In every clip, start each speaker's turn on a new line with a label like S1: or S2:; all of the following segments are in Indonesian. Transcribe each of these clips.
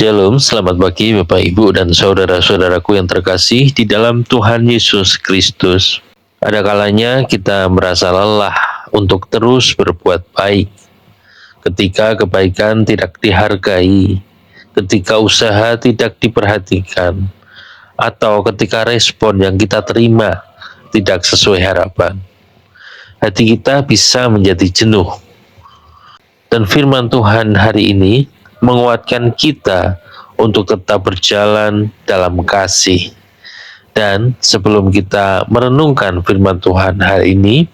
S1: Shalom, selamat pagi Bapak Ibu dan saudara-saudaraku yang terkasih di dalam Tuhan Yesus Kristus. Ada kalanya kita merasa lelah untuk terus berbuat baik, ketika kebaikan tidak dihargai, ketika usaha tidak diperhatikan, atau ketika respon yang kita terima tidak sesuai harapan. Hati kita bisa menjadi jenuh. Dan firman Tuhan hari ini menguatkan kita untuk tetap berjalan dalam kasih. Dan sebelum kita merenungkan firman Tuhan hari ini,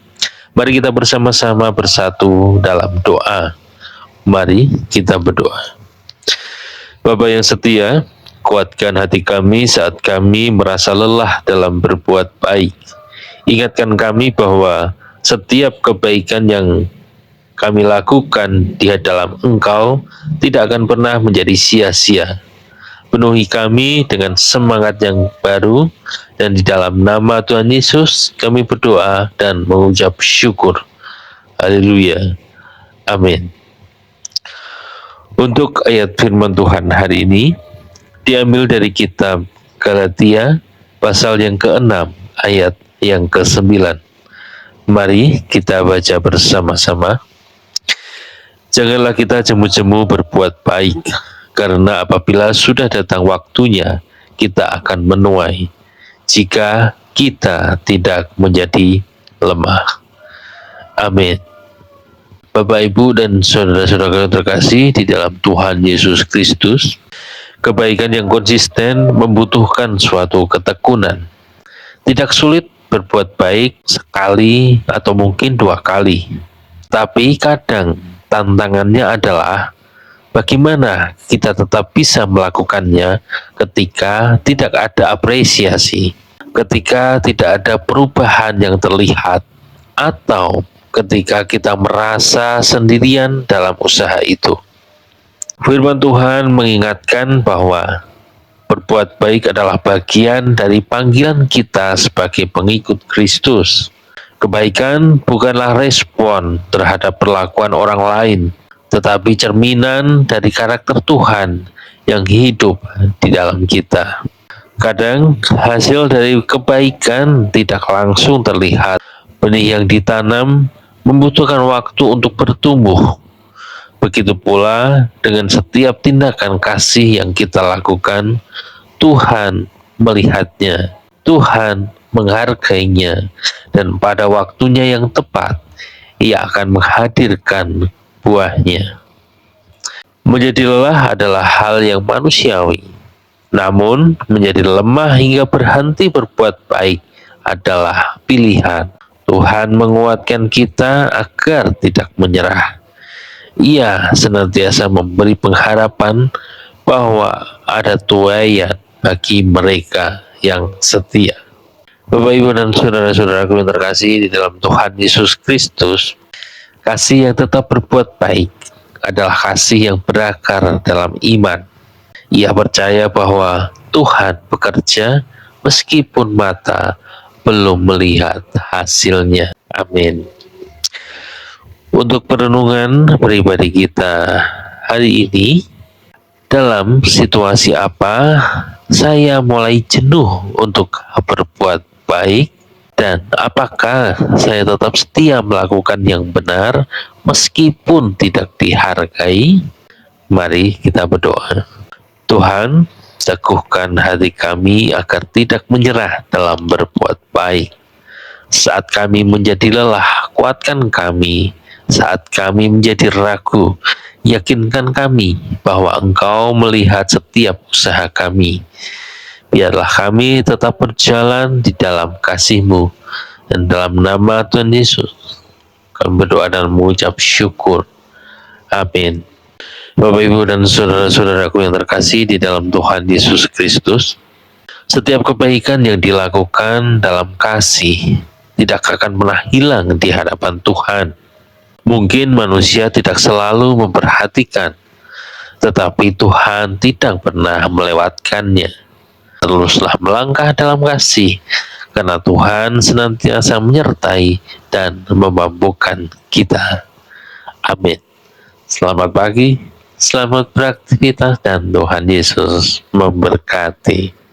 S1: mari kita bersama-sama bersatu dalam doa. Mari kita berdoa. Bapa yang setia, kuatkan hati kami saat kami merasa lelah dalam berbuat baik. Ingatkan kami bahwa setiap kebaikan yang kami lakukan di dalam Engkau tidak akan pernah menjadi sia-sia. Penuhi kami dengan semangat yang baru, dan di dalam nama Tuhan Yesus kami berdoa dan mengucap syukur. Haleluya. Amin. Untuk ayat firman Tuhan hari ini diambil dari kitab Galatia pasal yang ke-6 ayat yang ke-9. Mari kita baca bersama-sama. Janganlah kita jemu-jemu berbuat baik, karena apabila sudah datang waktunya, kita akan menuai, jika kita tidak menjadi lemah. Amin. Bapak, Ibu, dan saudara-saudara terkasih di dalam Tuhan Yesus Kristus, kebaikan yang konsisten membutuhkan suatu ketekunan. Tidak sulit berbuat baik sekali atau mungkin 2 kali, tapi kadang tantangannya adalah bagaimana kita tetap bisa melakukannya ketika tidak ada apresiasi, ketika tidak ada perubahan yang terlihat, atau ketika kita merasa sendirian dalam usaha itu. Firman Tuhan mengingatkan bahwa berbuat baik adalah bagian dari panggilan kita sebagai pengikut Kristus. Kebaikan bukanlah respon terhadap perlakuan orang lain, tetapi cerminan dari karakter Tuhan yang hidup di dalam kita. Kadang hasil dari kebaikan tidak langsung terlihat. Benih yang ditanam membutuhkan waktu untuk bertumbuh. Begitu pula dengan setiap tindakan kasih yang kita lakukan, Tuhan melihatnya, Tuhan menghargainya, dan pada waktunya yang tepat, Ia akan menghadirkan buahnya. Menjadi lelah adalah hal yang manusiawi, namun menjadi lemah hingga berhenti berbuat baik adalah pilihan. Tuhan menguatkan kita agar tidak menyerah. Ia senantiasa memberi pengharapan bahwa ada tuaian bagi mereka yang setia. Bapak, Ibu, dan saudara-saudaraku yang terkasih di dalam Tuhan Yesus Kristus, kasih yang tetap berbuat baik adalah kasih yang berakar dalam iman. Ia percaya bahwa Tuhan bekerja meskipun mata belum melihat hasilnya. Amin. Untuk perenungan pribadi kita hari ini, dalam situasi apa saya mulai jenuh untuk berbuat baik, dan apakah saya tetap setia melakukan yang benar meskipun tidak dihargai? Mari kita berdoa. Tuhan, teguhkan hati kami agar tidak menyerah dalam berbuat baik. Saat kami menjadi lelah, kuatkan kami. Saat kami menjadi ragu, yakinkan kami bahwa Engkau melihat setiap usaha kami. Biarlah kami tetap berjalan di dalam kasih-Mu, dan dalam nama Tuhan Yesus kami berdoa dan mengucap syukur. Amin. Bapak, Ibu, dan saudara-saudaraku yang terkasih di dalam Tuhan Yesus Kristus, setiap kebaikan yang dilakukan dalam kasih tidak akan pernah hilang di hadapan Tuhan. Mungkin manusia tidak selalu memperhatikan, tetapi Tuhan tidak pernah melewatkannya. Teruslah melangkah dalam kasih, karena Tuhan senantiasa menyertai dan memampukan kita. Amin. Selamat pagi, Selamat beraktivitas dan Tuhan Yesus memberkati.